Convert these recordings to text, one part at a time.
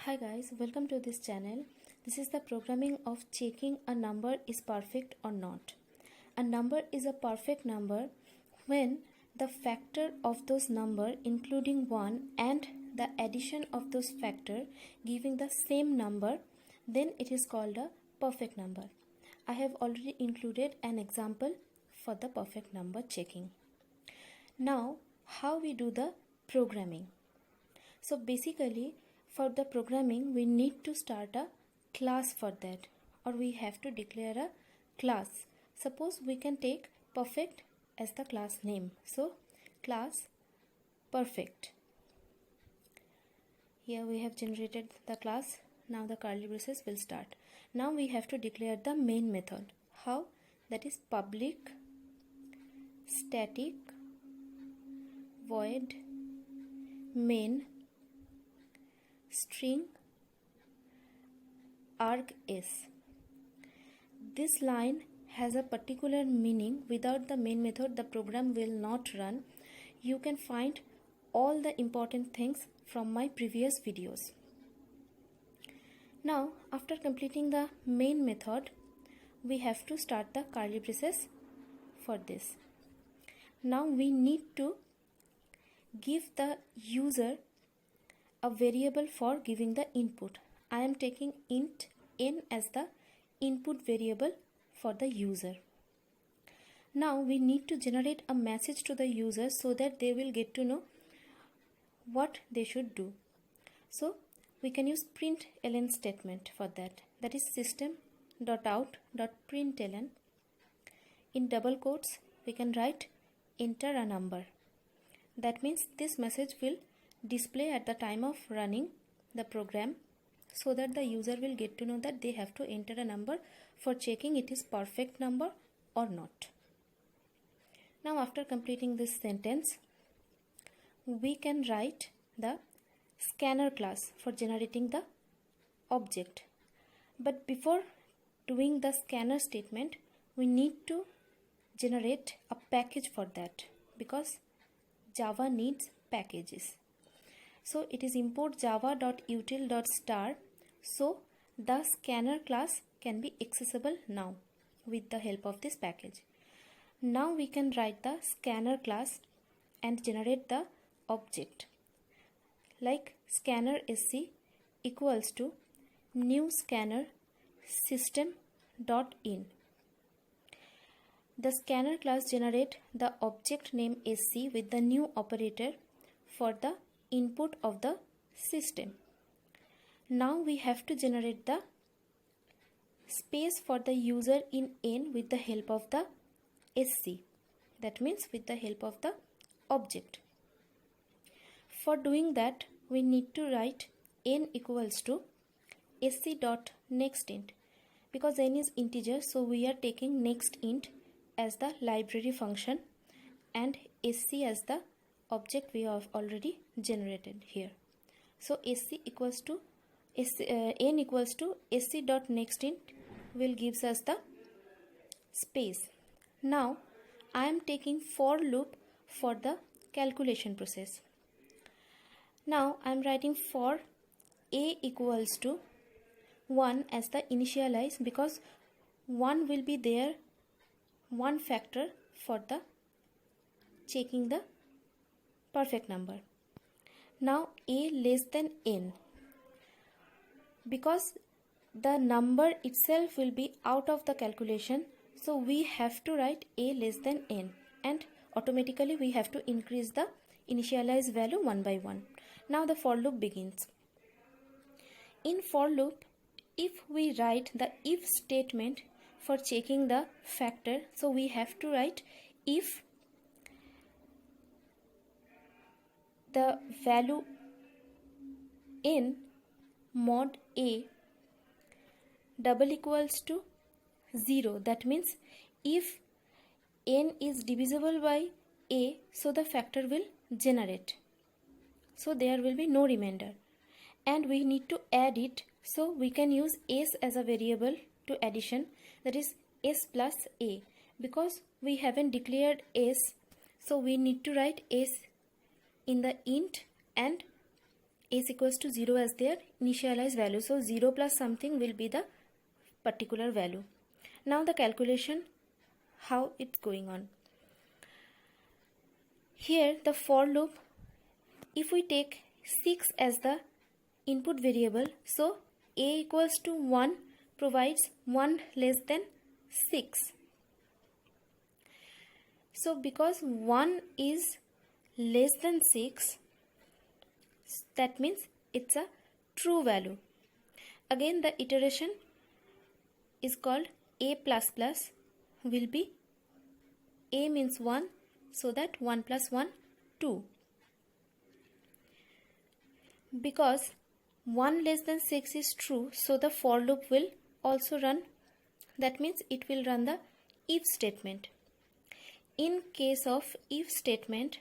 Hi guys, welcome to this channel. This is the programming of checking a number is perfect or not. A number is a perfect number when the factor of those number including 1 and the addition of those factor giving the same number, then it is called a perfect number. I have already included an example for the perfect number checking. Now, how we do the programming? So basically, for the programming, we need to start a class for that, or we have to declare a class. Suppose we can take perfect as the class name. So class perfect. Here we have generated the class. Now the curly braces will start. Now we have to declare the main method. How? That is public static void main string args. This line has a particular meaning. Without the main method, the program will not run. You can find all the important things from my previous videos. Now, after completing the main method, we have to start the curly braces for this. Now we need to give the user a variable for giving the input. I am taking int n as the input variable for the user. Now we need to generate a message to the user so that they will get to know what they should do. So we can use println statement for that. That is system.out.println. In double quotes we can write enter a number. That means this message will display at the time of running the program so that the user will get to know that they have to enter a number for checking it is perfect number or not. Now after completing this sentence, we can write the scanner class for generating the object. But before doing the scanner statement, we need to generate a package for that because Java needs packages. So it is import java.util.star. So the scanner class can be accessible now with the help of this package. Now we can write the scanner class and generate the object like scanner sc equals to new scanner system.in. The scanner class generate the object name sc with the new operator for the input of the system. Now we have to generate the space for the user in n with the help of the sc. That means with the help of the object. For doing that, we need to write n equals to sc.nextInt. Because n is integer, so we are taking nextInt as the library function and sc as the object we have already generated here. So sc equals to n equals to sc.nextInt will gives us the space. Now I am taking for loop for the calculation process. Now I am writing for a equals to 1 as the initialize because 1 will be there, one factor for the checking the perfect number. Now a less than n because the number itself will be out of the calculation, so we have to write a less than n and automatically we have to increase the initialize value one by one. Now the for loop begins. In for loop, if we write the if statement for checking the factor, so we have to write if the value in mod a double equals to 0. That means if n is divisible by a, so the factor will generate. So there will be no remainder. And we need to add it, so we can use s as a variable to addition, that is s plus a. Because we haven't declared s, so we need to write s in the int and s equals to 0 as their initialized value. So 0 plus something will be the particular value. Now the calculation, how it's going on. Here the for loop, if we take 6 as the input variable, so a equals to 1 provides 1 less than 6. So because 1 is less than 6, that means it's a true value. Again the iteration is called a plus plus, will be a means 1, so that 1 plus 1, 2. Because 1 less than 6 is true, so the for loop will also run. That means it will run the if statement. In case of if statement,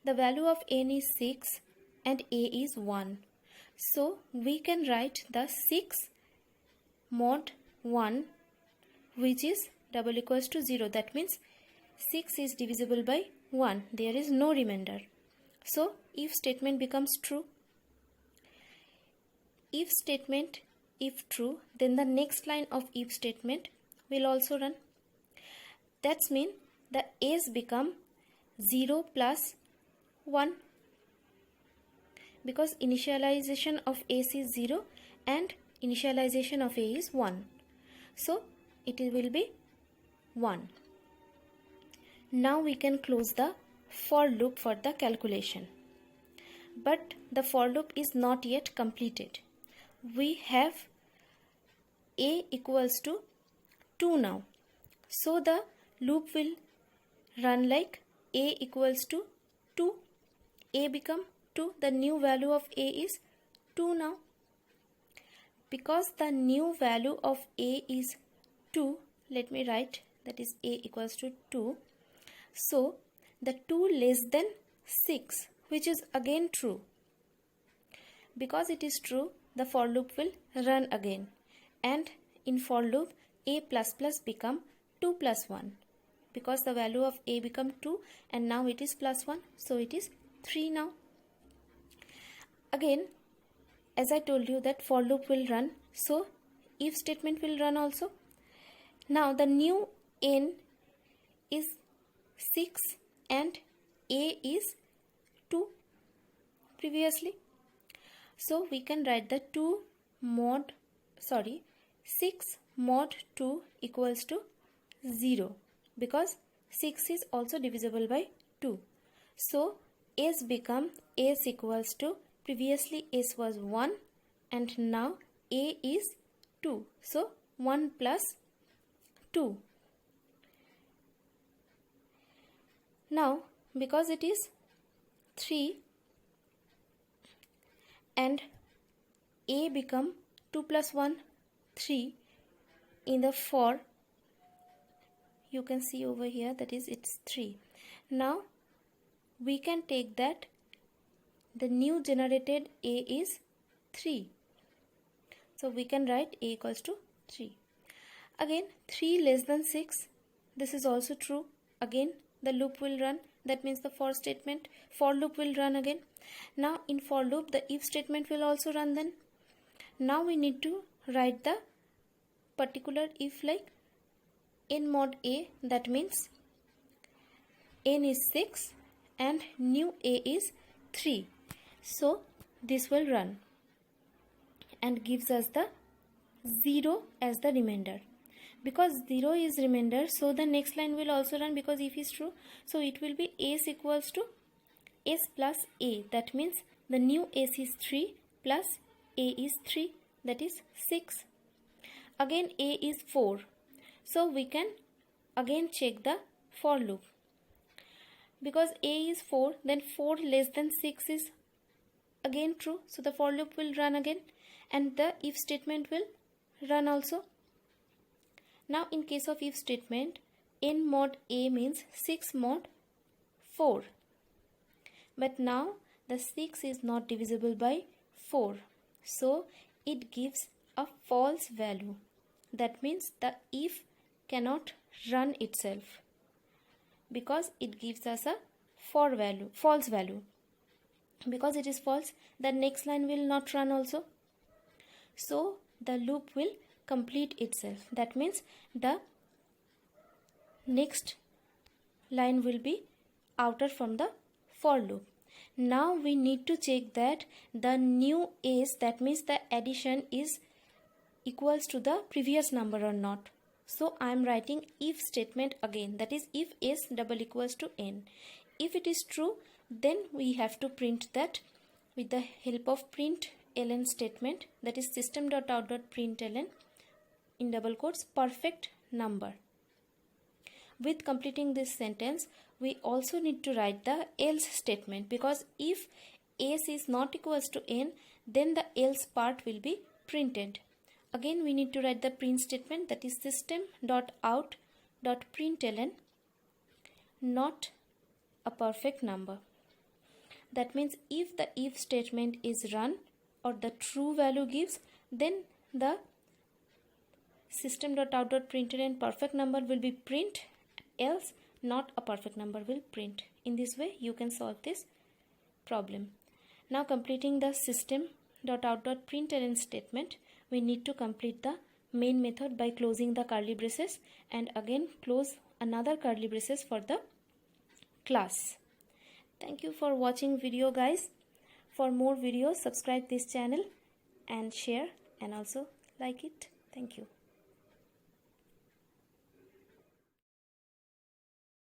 the value of n is 6 and a is 1. So we can write the 6 mod 1, which is double equals to 0. That means 6 is divisible by 1. There is no remainder. So if statement becomes true. If statement, if true, then the next line of if statement will also run. That's mean the s become 0 plus 1, because initialization of s is 0 and initialization of a is 1. So it will be 1. Now we can close the for loop for the calculation. But the for loop is not yet completed. We have a equals to 2 now. So the loop will run like a equals to 2. A become 2. The new value of a is 2 now. Because the new value of a is 2, let me write, that is a equals to 2. So the 2 less than 6, which is again true. Because it is true, the for loop will run again, and in for loop a plus plus become 2 plus 1, because the value of a become 2 and now it is plus 1, so it is 3 now. Again, as I told you that for loop will run, so if statement will run also. Now the new n is 6 and a is 2 previously. So we can write the 6 mod 2 equals to 0, because 6 is also divisible by 2. So s become s equals to, previously s was 1 and now a is 2. So 1 plus 2. Now because it is 3 and a become 2 plus 1, 3 in the for, you can see over here, that is it's 3. Now we can take that the new generated a is 3. So we can write a equals to 3. Again 3 less than 6, this is also true. Again the loop will run. That means the for loop will run again. Now in for loop the if statement will also run then. Now we need to write the particular if, like n mod a, that means n is 6 and new a is 3. So this will run and gives us the 0 as the remainder. Because 0 is remainder, so the next line will also run, because if is true. So it will be s equals to s plus a. That means the new s is 3 plus a is 3, that is 6. Again a is 4. So we can again check the for loop. Because a is 4, then 4 less than 6 is again true. So the for loop will run again and the if statement will run also. Now in case of if statement, n mod a means 6 mod 4. But now the 6 is not divisible by 4. So it gives a false value. That means the if cannot run itself, because it gives us a false value. Because it is false, the next line will not run also. So the loop will complete itself. That means the next line will be outer from the for loop. Now we need to check that the new s, that means the addition, is equals to the previous number or not. So I am writing if statement again, that is if s double equals to n. If it is true, then we have to print that with the help of println statement, that is system.out.println in double quotes perfect number. With completing this sentence, we also need to write the else statement, because if s is not equals to n, then the else part will be printed. Again we need to write the print statement, that is system.out.println not a perfect number. That means if the if statement is run or the true value gives, then the system.out.println perfect number will be print, else not a perfect number will print. In this way you can solve this problem. Now completing the system.out.println statement, we need to complete the main method by closing the curly braces and again close another curly braces for the class. Thank you for watching video, guys. For more videos, subscribe this channel and share and also like it. Thank you.